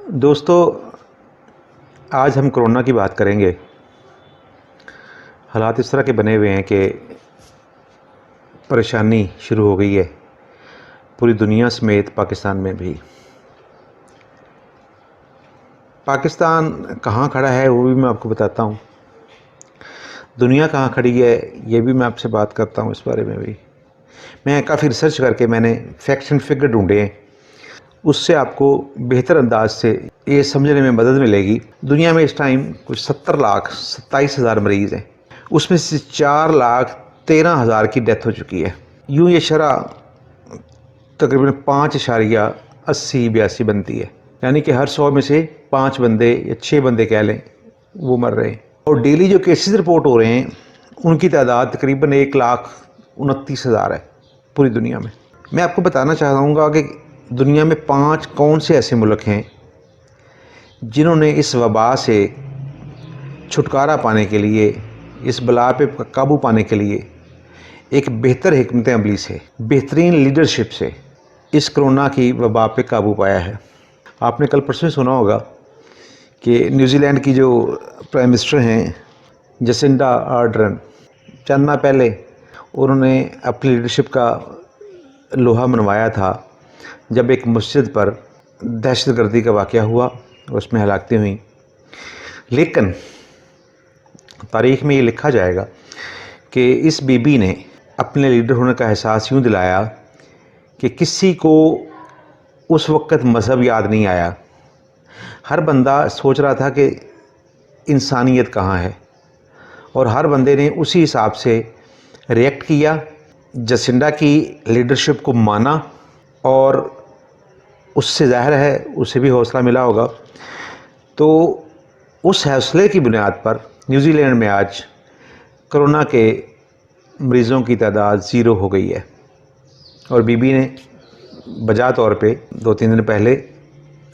दोस्तों, आज हम कोरोना की बात करेंगे। हालात इस तरह के बने हुए हैं कि परेशानी शुरू हो गई है पूरी दुनिया समेत पाकिस्तान में भी। पाकिस्तान कहाँ खड़ा है वो भी मैं आपको बताता हूँ। दुनिया कहाँ खड़ी है ये भी मैं आपसे बात करता हूँ। इस बारे में भी मैं काफ़ी रिसर्च करके मैंने फैक्ट्स एंड फिगर ढूंढे हैं। उससे आपको बेहतर अंदाज से ये समझने में मदद मिलेगी। दुनिया में इस टाइम कुछ 70,27,000 मरीज़ हैं, उसमें से 4,13,000 की डेथ हो चुकी है। यूँ ये शरह तकरीबन 5.80-82 बनती है, यानी कि हर 100 में से 5 बंदे या 6 बंदे कह लें वो मर रहे हैं। और डेली जो केसेस रिपोर्ट हो रहे हैं उनकी तादाद तकरीबन 1,29,000 है पूरी दुनिया में। मैं आपको बताना चाहूँगा कि दुनिया में 5 कौन से ऐसे मुल्क हैं जिन्होंने इस वबा से छुटकारा पाने के लिए, इस बला पे काबू पाने के लिए एक बेहतर हिकमत अमली से, बेहतरीन लीडरशिप से इस कोरोना की वबा पे काबू पाया है। आपने कल परसों सुना होगा कि न्यूजीलैंड की जो प्राइम मिनिस्टर हैं जसिंडा आर्डर्न, चंद माह पहले उन्होंने अपनी लीडरशिप का लोहा मनवाया था जब एक मस्जिद पर दहशतगर्दी का वाक़या हुआ, उसमें हलाकतें हुई। लेकिन तारीख़ में ये लिखा जाएगा कि इस बीबी ने अपने लीडर होने का एहसास यूँ दिलाया कि किसी को उस वक़्त मज़हब याद नहीं आया। हर बंदा सोच रहा था कि इंसानियत कहाँ है, और हर बंदे ने उसी हिसाब से रिएक्ट किया, जसिंडा की लीडरशिप को माना, और उससे ज़ाहिर है उसे भी हौसला मिला होगा। तो उस हौसले की बुनियाद पर न्यूजीलैंड में आज कोरोना के मरीज़ों की तादाद 0 हो गई है। और बीबी ने बजा तौर पे 2-3 दिन पहले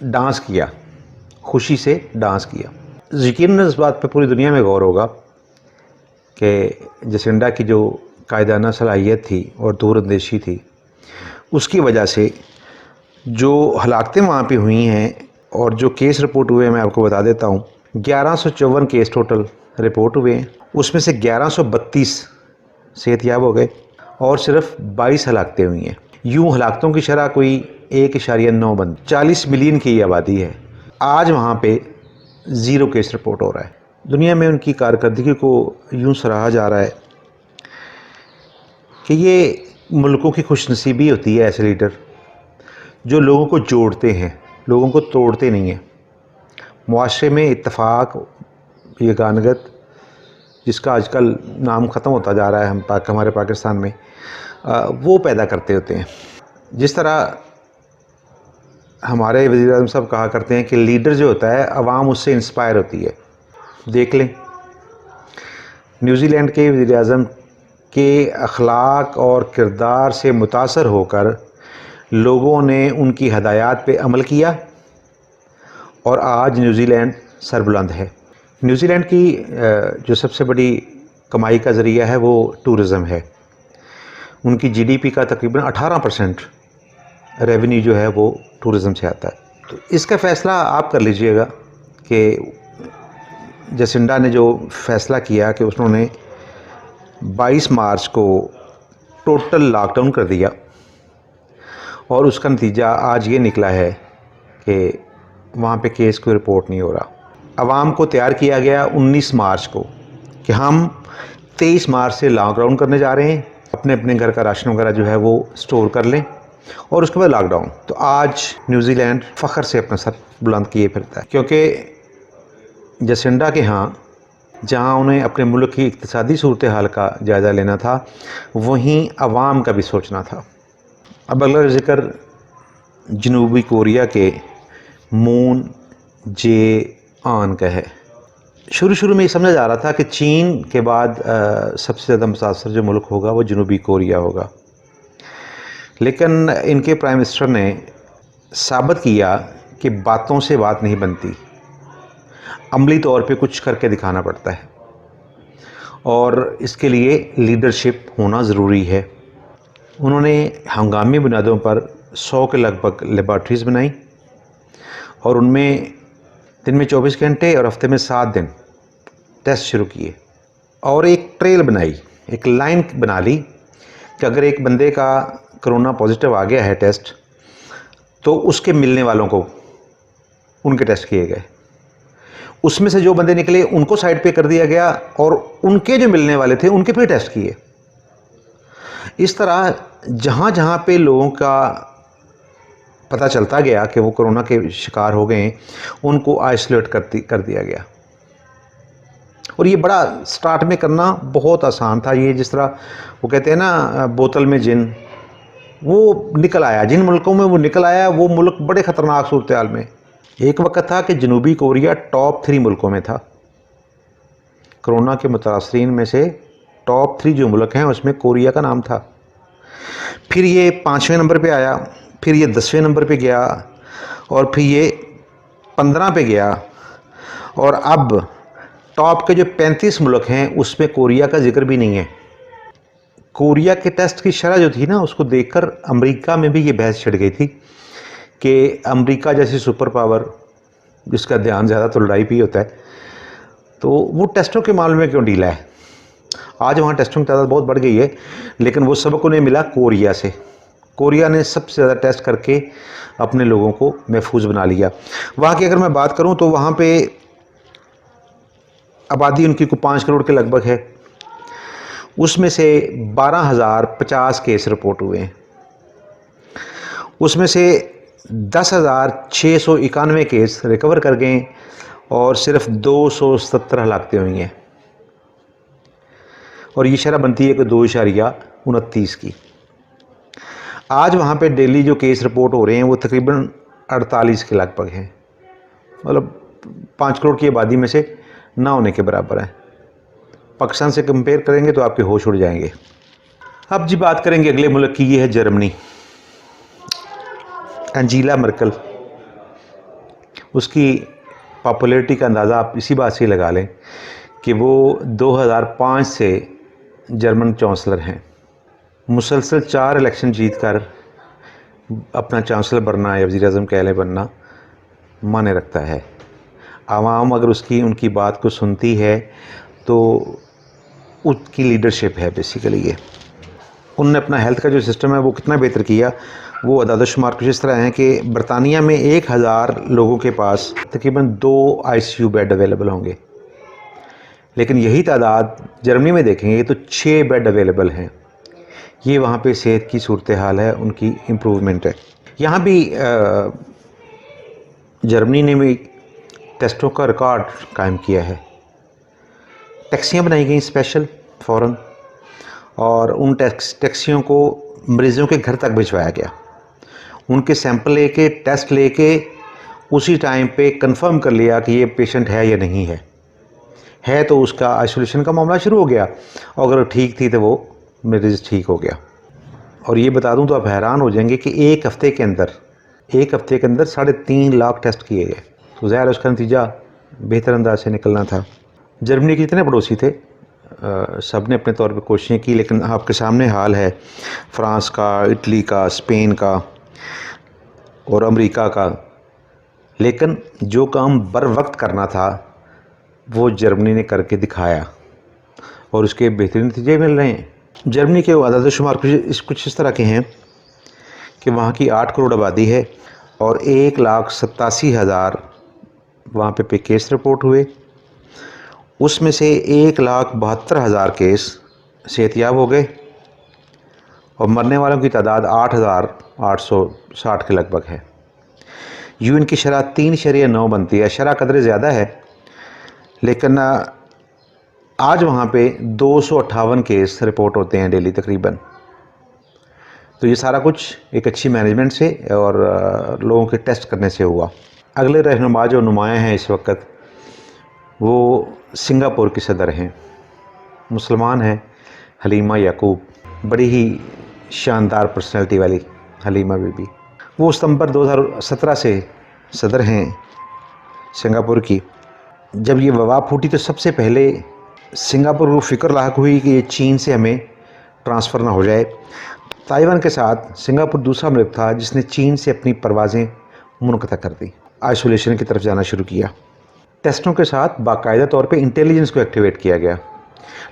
डांस किया, खुशी से डांस किया। यकीनन इस बात पे पूरी दुनिया में गौर होगा कि जसिंडा की जो कायदाना सलाहियत थी और दूरअंदेशी थी, उसकी वजह से जो हलाकतें वहाँ पे हुई हैं और जो केस रिपोर्ट हुए हैं मैं आपको बता देता हूँ। 1154 केस टोटल रिपोर्ट हुए हैं, उसमें से 1132 सेहतयाब हो गए और सिर्फ 22 हलाकतें हुई हैं। यूँ हलाकतों की शरह कोई 1.9 बन 40 मिलियन की आबादी है। आज वहाँ पे 0 केस रिपोर्ट हो रहा है। दुनिया में उनकी कारकर्दगी को यूँ सराहा जा रहा है कि ये मुल्कों की खुशनसीबी होती है ऐसे लीडर जो लोगों को जोड़ते हैं, लोगों को तोड़ते नहीं हैं। मुआशरे में इत्तफाक, यगानगत, जिसका आजकल नाम ख़त्म होता जा रहा है हमारे पाकिस्तान में, वो पैदा करते होते हैं। जिस तरह हमारे वज़ीर आज़म साहब कहा करते हैं कि लीडर जो होता है अवाम उससे इंस्पायर होती है। देख लें, न्यूजीलैंड के वज़ीर आज़म के अखलाक और किरदार से मुतासर होकर लोगों ने उनकी हदायत पे अमल किया और आज न्यूजीलैंड सरबुलंद है। न्यूजीलैंड की जो सबसे बड़ी कमाई का ज़रिया है वो टूरिज़म है। उनकी जीडीपी का तकरीबन 18% रेवेन्यू जो है वो टूरिज़म से आता है। तो इसका फ़ैसला आप कर लीजिएगा कि जसिंडा ने जो फ़ैसला किया कि उन्होंने 22 मार्च को टोटल लॉकडाउन कर दिया, और उसका नतीजा आज ये निकला है कि वहाँ पे केस कोई रिपोर्ट नहीं हो रहा। आवाम को तैयार किया गया 19 मार्च को कि हम 23 मार्च से लॉकडाउन करने जा रहे हैं, अपने अपने घर का राशन वगैरह जो है वो स्टोर कर लें, और उसके बाद लॉकडाउन। तो आज न्यूजीलैंड फ़ख्र से अपना सर बुलंद किए फिरता है, क्योंकि जसिंडा के यहाँ जहाँ उन्हें अपने मुल्क की इक़्तिसादी सूरत हाल का जायज़ा लेना था, वहीं आवाम का भी सोचना था। अब अगला ज़िक्र जनूबी कोरिया के मून जे आन का है। शुरू में ये समझा जा रहा था कि चीन के बाद सबसे ज़्यादा मुतासर जो मुल्क होगा वो जनूबी कोरिया होगा, लेकिन इनके प्राइम मिनिस्टर ने साबित किया कि बातों से बात नहीं बनती, अमली तौर पे कुछ करके दिखाना पड़ता है, और इसके लिए लीडरशिप होना ज़रूरी है। उन्होंने हंगामी बुनियादों पर 100 के लगभग लेबॉर्ट्रीज़ बनाई और उनमें दिन में 24 घंटे और हफ्ते में 7 दिन टेस्ट शुरू किए और एक ट्रेल बनाई, एक लाइन बना ली कि अगर एक बंदे का कोरोना पॉजिटिव आ गया है टेस्ट, तो उसके मिलने वालों को उनके टेस्ट किए गए। उसमें से जो बंदे निकले उनको साइड पे कर दिया गया और उनके जो मिलने वाले थे उनके फिर टेस्ट किए। इस तरह जहाँ जहाँ पे लोगों का पता चलता गया कि वो कोरोना के शिकार हो गए, उनको आइसोलेट कर दिया गया। और ये बड़ा स्टार्ट में करना बहुत आसान था। ये जिस तरह वो कहते हैं ना बोतल में जिन, वो निकल आया। जिन मुल्कों में वो निकल आया वो मुल्क बड़े ख़तरनाक सूरत हाल में। एक वक्त था कि जनूबी कोरिया टॉप 3 मुल्कों में था। कोरोना के मुतासरीन में से टॉप 3 जो मुल्क हैं उसमें कोरिया का नाम था। फिर ये 5वें नंबर पे आया, फिर ये 10वें नंबर पे गया और फिर ये 15 पे गया और अब टॉप के जो 35 मुल्क हैं उसमें कोरिया का जिक्र भी नहीं है। कोरिया के टेस्ट की शरह जो थी ना, उसको देखकर अमेरिका में भी ये बहस छिड़ गई थी कि अमेरिका जैसी सुपर पावर जिसका ध्यान ज़्यादा तो लड़ाई पे ही होता है, तो वो टेस्टों के मामले में क्यों ढीला है। आज वहाँ टेस्टों की तादाद बहुत बढ़ गई है, लेकिन वो सबक उन्हें मिला कोरिया से। कोरिया ने सबसे ज़्यादा टेस्ट करके अपने लोगों को महफूज बना लिया। वहाँ की अगर मैं बात करूँ तो वहाँ पे आबादी उनकी को 5 करोड़ के लगभग है। उसमें से 12,050 केस रिपोर्ट हुए हैं। उसमें से 10,691 केस रिकवर कर गए और सिर्फ 217 हलाकतें हुई हैं और ये शरह बनती है कि 2.29 की। आज वहाँ पे डेली जो केस रिपोर्ट हो रहे हैं वो तकरीबन 48 के लगभग हैं। मतलब 5 करोड़ की आबादी में से ना होने के बराबर है। पाकिस्तान से कंपेयर करेंगे तो आपके होश उड़ जाएंगे। अब जी बात करेंगे अगले मुल्क की, ये है जर्मनी। एंजेला मर्केल, उसकी पॉपुलैरिटी का अंदाज़ा आप इसी बात से लगा लें कि वो 2005 से जर्मन चांसलर हैं। मुसलसल 4 इलेक्शन जीत कर अपना चांसलर बनना या वज़ीर आज़म कह लें बनना माने रखता है। आवाम अगर उनकी बात को सुनती है तो उसकी लीडरशिप है बेसिकली ये। उन्होंने अपना हेल्थ का जो सिस्टम है वो कितना बेहतर किया, वो अदाद-ओ-शुमार कुछ इस तरह हैं कि बरतानिया में 1000 लोगों के पास तकरीबन 2 ICU बेड अवेलेबल होंगे, लेकिन यही तादाद जर्मनी में देखेंगे तो 6 बेड अवेलेबल हैं। ये वहाँ पे सेहत की सूरत हाल है, उनकी इम्प्रूवमेंट है। यहाँ भी जर्मनी ने भी टेस्टों का रिकॉर्ड कायम किया है। टैक्सियाँ बनाई गई स्पेशल फ़ौरन और उन टैक्सियों को मरीज़ों के घर तक भिजवाया गया। उनके सैंपल लेके, टेस्ट लेके उसी टाइम पे कंफर्म कर लिया कि ये पेशेंट है या नहीं है तो उसका आइसोलेशन का मामला शुरू हो गया और अगर ठीक थी तो वो मरीज़ ठीक हो गया। और ये बता दूं तो आप हैरान हो जाएंगे कि एक हफ़्ते के अंदर 3.5 लाख टेस्ट किए गए। तो ज़ाहिर उसका नतीजा बेहतर अंदाज से निकलना था। जर्मनी के जितने पड़ोसी थे सब ने अपने तौर पे कोशिशें की, लेकिन आपके सामने हाल है फ्रांस का, इटली का, स्पेन का और अमेरिका का। लेकिन जो काम बर वक्त करना था वो जर्मनी ने करके दिखाया और उसके बेहतरीन नतीजे मिल रहे हैं। जर्मनी के आदाद-ओ-शुमार कुछ इस तरह के हैं कि वहाँ की 8 करोड़ आबादी है और 1,87,000 वहाँ पे केस रिपोर्ट हुए। उसमें से 1,72,000 केस सेहतयाब हो गए और मरने वालों की तादाद 8,860 के लगभग है। यूएन की शरह 3.9 बनती है। शरह कदरे ज़्यादा है, लेकिन आज वहाँ पे 258 केस रिपोर्ट होते हैं डेली तकरीबन। तो ये सारा कुछ एक अच्छी मैनेजमेंट से और लोगों के टेस्ट करने से हुआ। अगले रहनुमा जो नुमायाँ हैं इस वक्त वो सिंगापुर की सदर हैं, मुसलमान हैं, हलीमा याकूब। बड़ी ही शानदार पर्सनैलिटी वाली हलीमा बीबी। वो सितंबर 2017 से सदर हैं सिंगापुर की। जब ये वबा फूटी तो सबसे पहले सिंगापुर को फ़िक्र लाक हुई कि ये चीन से हमें ट्रांसफ़र ना हो जाए। ताइवान के साथ सिंगापुर दूसरा मुल्क था जिसने चीन से अपनी परवाज़ें मुनक़ता कर दी। आइसोलेशन की तरफ जाना शुरू किया। टेस्टों के साथ बाकायदा तौर पे इंटेलिजेंस को एक्टिवेट किया गया।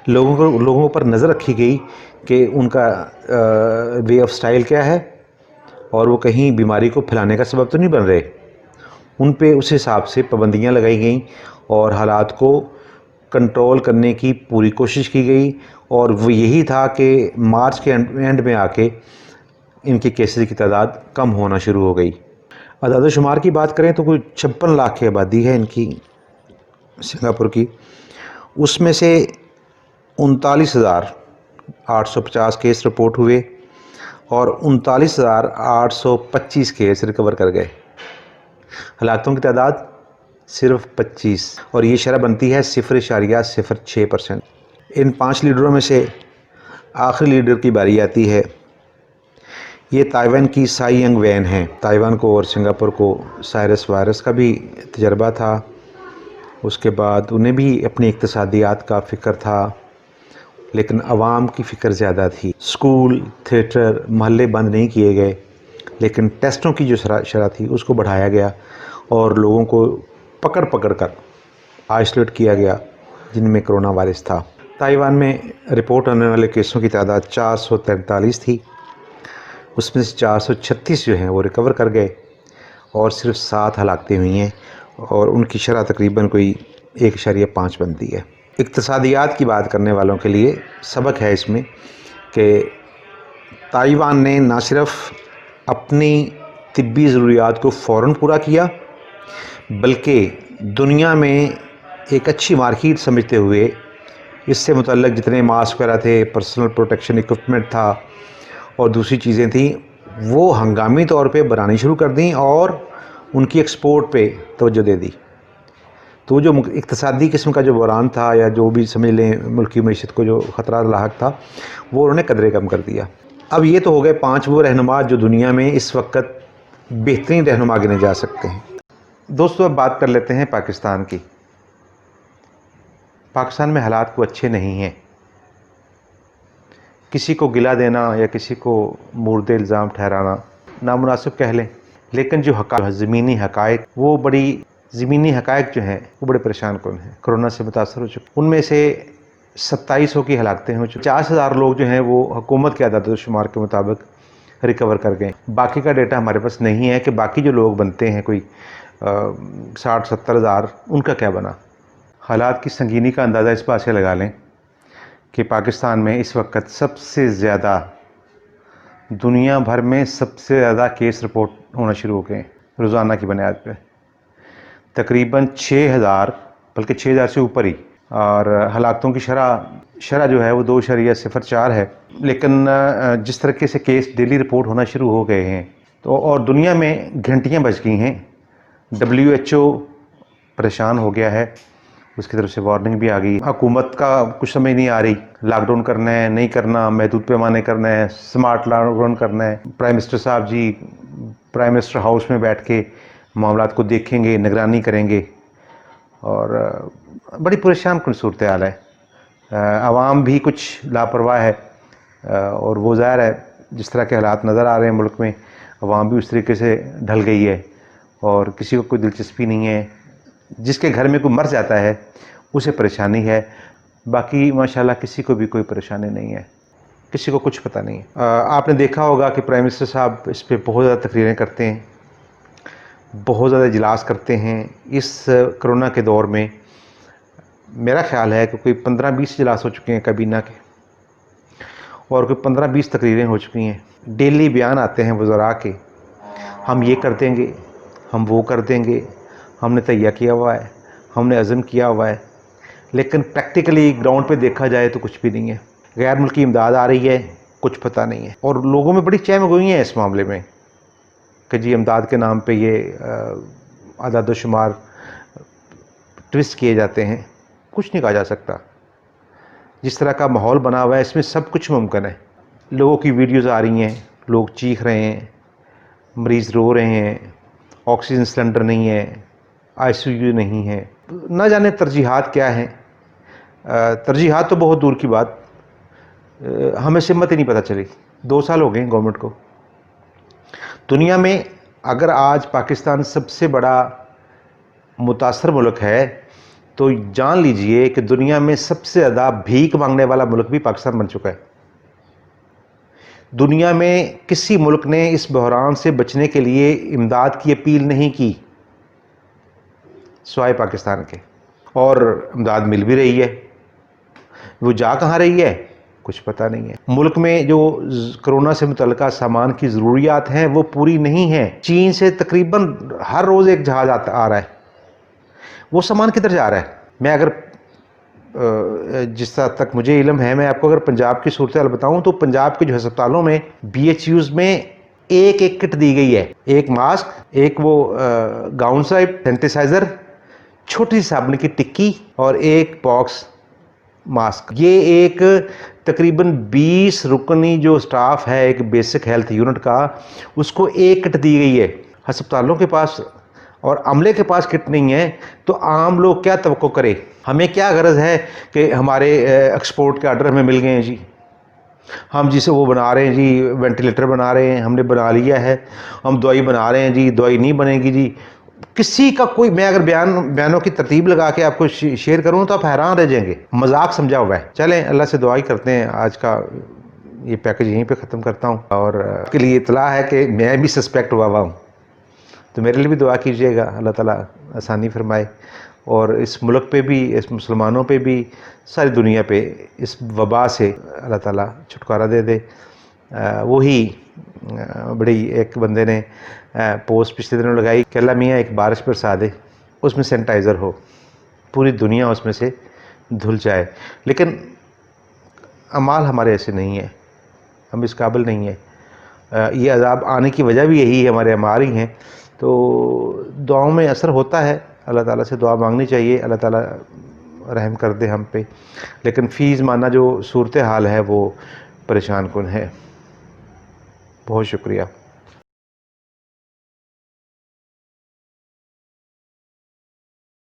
लोगों पर नज़र रखी गई कि उनका वे ऑफ स्टाइल क्या है और वो कहीं बीमारी को फैलाने का सबब तो नहीं बन रहे। उन पे उस हिसाब से पाबंदियां लगाई गई और हालात को कंट्रोल करने की पूरी कोशिश की गई। और वो यही था कि मार्च के एंड में आके इनके केसेस की तादाद कम होना शुरू हो गई। अदाद शुमार की बात करें तो कोई 56 लाख की आबादी है इनकी, सिंगापुर की। उसमें से 39,850 केस रिपोर्ट हुए और 39,825 केस रिकवर कर गए। हलाकतों की तादाद सिर्फ 25 और ये शरह बनती है 0.06%। इन 5 लीडरों में से आखिरी लीडर की बारी आती है। ये ताइवान की साई यंग वैन हैं। ताइवान को और सिंगापुर को साइरस वायरस का भी तजर्बा था। उसके बाद उन्हें भी अपनी इक्तिसादियात का फ़िक्र था, लेकिन आवाम की फ़िक्र ज़्यादा थी। स्कूल, थिएटर, महल्ले बंद नहीं किए गए, लेकिन टेस्टों की जो शरह थी उसको बढ़ाया गया और लोगों को पकड़ पकड़ कर आइसोलेट किया गया जिनमें कोरोना वायरस था। ताइवान में रिपोर्ट होने वाले केसों की तादाद 443 थी। उसमें से 436 जो हैं वो रिकवर कर गए और सिर्फ 7 हलाकतें हुई हैं और उनकी शरह तकरीबन कोई 1.5 बनती है। इक्तिसादियात की बात करने वालों के लिए सबक है इसमें कि ताइवान ने ना सिर्फ अपनी तिब्बी ज़रूरियात को फ़ौरन पूरा किया, बल्कि दुनिया में एक अच्छी मार्केट समझते हुए इससे मुतल्लिक़ जितने मास्क वगैरह थे, पर्सनल प्रोटेक्शन इक्विपमेंट था और दूसरी चीज़ें थी, वो हंगामी तौर पे बनानी शुरू कर दी और उनकी एक्सपोर्ट पे तवज्जो दे दी। तो जो इक़्तिसादी किस्म का जो बहरान था या जो भी समझ लें मुल्क की मईशत को जो ख़तरा लाहक था, वो उन्होंने कदरे कम कर दिया। अब ये तो हो गए 5 वो रहनुमा जो दुनिया में इस वक्त बेहतरीन रहनुमा गिने जा सकते हैं। दोस्तों, अब बात कर लेते हैं पाकिस्तान की। पाकिस्तान में हालात को अच्छे नहीं हैं। किसी को गिला देना या किसी को मुर्दे इल्ज़ाम ठहराना नामुनासिब कह लें, लेकिन जो ज़मीनी हक़ाइक़, वो बड़ी ज़मीनी हक़ाइक़ जो हैं वो बड़े परेशान कौन हैं। कोरोना से मुतासर हो चुके, उनमें से 2700 की हलाकतें हो चुकी। 50,000 लोग जो हैं वो हुकूमत के अदाद शुमार के मुताबिक रिकवर कर गए। बाकी का डेटा हमारे पास नहीं है कि बाकी जो लोग बनते हैं कोई 60-70 हज़ार, उनका क्या बना। हालात की संगीनी का अंदाज़ा इस बात से लगा लें कि पाकिस्तान में इस वक्त सबसे ज़्यादा, दुनिया भर में सबसे ज़्यादा केस रिपोर्ट होना शुरू हो गए रोज़ाना की बुनियाद पे। तकरीबन 6,000, बल्कि 6,000 से ऊपर ही। और हलाकतों की शरह जो है वो 2.04 है। लेकिन जिस तरीके से केस डेली रिपोर्ट होना शुरू हो गए हैं तो, और दुनिया में घंटियाँ बच गई हैं। WHO परेशान हो गया है, उसकी तरफ से वार्निंग भी आ गई। हुकूमत का कुछ समझ नहीं आ रही, लॉकडाउन करना है नहीं करना, महदूद पैमाने करना है, स्मार्ट लॉकडाउन करना है। प्राइम मिनिस्टर साहब जी प्राइम मिनिस्टर हाउस में बैठ के मामलात को देखेंगे, निगरानी करेंगे और बड़ी परेशान कुन सूरत हाल है। आवाम भी कुछ लापरवाह है और वो ज़ाहिर है जिस तरह के हालात नज़र आ रहे हैं मुल्क में, आवाम भी उस तरीके से ढल गई है और किसी को कोई दिलचस्पी नहीं है। जिसके घर में कोई मर जाता है उसे परेशानी है, बाकी माशाल्लाह किसी को भी कोई परेशानी नहीं है, किसी को कुछ पता नहीं है। आपने देखा होगा कि प्राइम मिनिस्टर साहब इस पर बहुत ज़्यादा तकरीरें करते हैं, बहुत ज़्यादा इजलास करते हैं। इस कोरोना के दौर में मेरा ख़्याल है कि कोई 15-20 इजलास हो चुके हैं काबीना के और कोई 15-20 तकरीरें हो चुकी हैं। डेली बयान आते हैं वज़रा के, हम ये कर देंगे, हम वो कर देंगे, हमने तैयार किया हुआ है, हमने अज़म किया हुआ है, लेकिन प्रैक्टिकली ग्राउंड पे देखा जाए तो कुछ भी नहीं है। गैर मुल्की इमदाद आ रही है, कुछ पता नहीं है और लोगों में बड़ी चहमगोई है इस मामले में कि जी इमदाद के नाम पे ये अदाद शुमार ट्विस्ट किए जाते हैं। कुछ नहीं कहा जा सकता। जिस तरह का माहौल बना हुआ है इसमें सब कुछ मुमकिन है। लोगों की वीडियोज़ आ रही हैं, लोग चीख रहे हैं, मरीज़ रो रहे हैं, ऑक्सीजन सिलेंडर नहीं है, ICU नहीं है, ना जाने तरजीहात क्या हैं। तरजीहात तो बहुत दूर की बात, हमें सिमत ही नहीं पता चली। 2 साल हो गए गवर्नमेंट को। दुनिया में अगर आज पाकिस्तान सबसे बड़ा मुतासर मुल्क है तो जान लीजिए कि दुनिया में सबसे ज़्यादा भीख मांगने वाला मुल्क भी पाकिस्तान बन चुका है। दुनिया में किसी मुल्क ने इस बहरान से बचने के लिए इमदाद की अपील नहीं की सिवाय पाकिस्तान के, और इमदाद मिल भी रही है। वो जा कहाँ रही है कुछ पता नहीं है। मुल्क में जो कोरोना से मुतल्लिका सामान की ज़रूरियात हैं वो पूरी नहीं हैं। चीन से तकरीबन हर रोज़ एक जहाज़ आ रहा है, वो सामान किधर जा रहा है? मैं अगर जिस हद तक मुझे इल्म है, मैं आपको अगर पंजाब की सूरत हाल बताऊँ तो पंजाब के जो अस्पतालों में BHUs में एक एक किट दी गई है। एक मास्क, एक वो गाउन साहिब सैनिटाइज़र, छोटी सी साबुन की टिक्की और एक बॉक्स मास्क। ये एक तकरीबन 20 रुकनी जो स्टाफ है एक बेसिक हेल्थ यूनिट का, उसको एक किट दी गई है। अस्पतालों के पास और अमले के पास किट नहीं है तो आम लोग क्या तवक्को करे? हमें क्या गरज है कि हमारे एक्सपोर्ट के आर्डर हमें मिल गए हैं जी, हम जिसे वो बना रहे हैं जी, वेंटिलेटर बना रहे हैं, हमने बना लिया है, हम दवाई बना रहे हैं जी, दवाई नहीं बनेगी जी। किसी का कोई, मैं अगर बयानों की तरतीब लगा के आपको शेयर करूँ तो आप हैरान रह जाएंगे। मजाक समझा हुआ है। चलें अल्लाह से दुआ ही करते हैं। आज का ये पैकेज यहीं पे ख़त्म करता हूँ और आपके लिए इतला है कि मैं भी सस्पेक्ट हुआ हूँ, तो मेरे लिए भी दुआ कीजिएगा, अल्लाह ताला आसानी फरमाए और इस मुल्क पे भी, इस मुसलमानों पे भी, सारी दुनिया पे इस वबा से अल्लाह ताला छुटकारा दे दे। वही बड़ी एक बंदे ने पोस्ट पिछले दिनों लगाई कि अल्लाह मियाँ एक बारिश बरसा दे, उसमें सैनिटाइज़र हो, पूरी दुनिया उसमें से धुल जाए। लेकिन अमाल हमारे ऐसे नहीं है, हम इस काबिल नहीं है। ये अज़ाब आने की वजह भी यही है, हमारे अमाल ही हैं। तो दुआओं में असर होता है, अल्लाह ताला से दुआ मांगनी चाहिए, अल्लाह ताला रहम कर दे हम पे। लेकिन फ़ीस माना जो सूरत हाल है वो परेशान कुन है। बहुत शुक्रिया।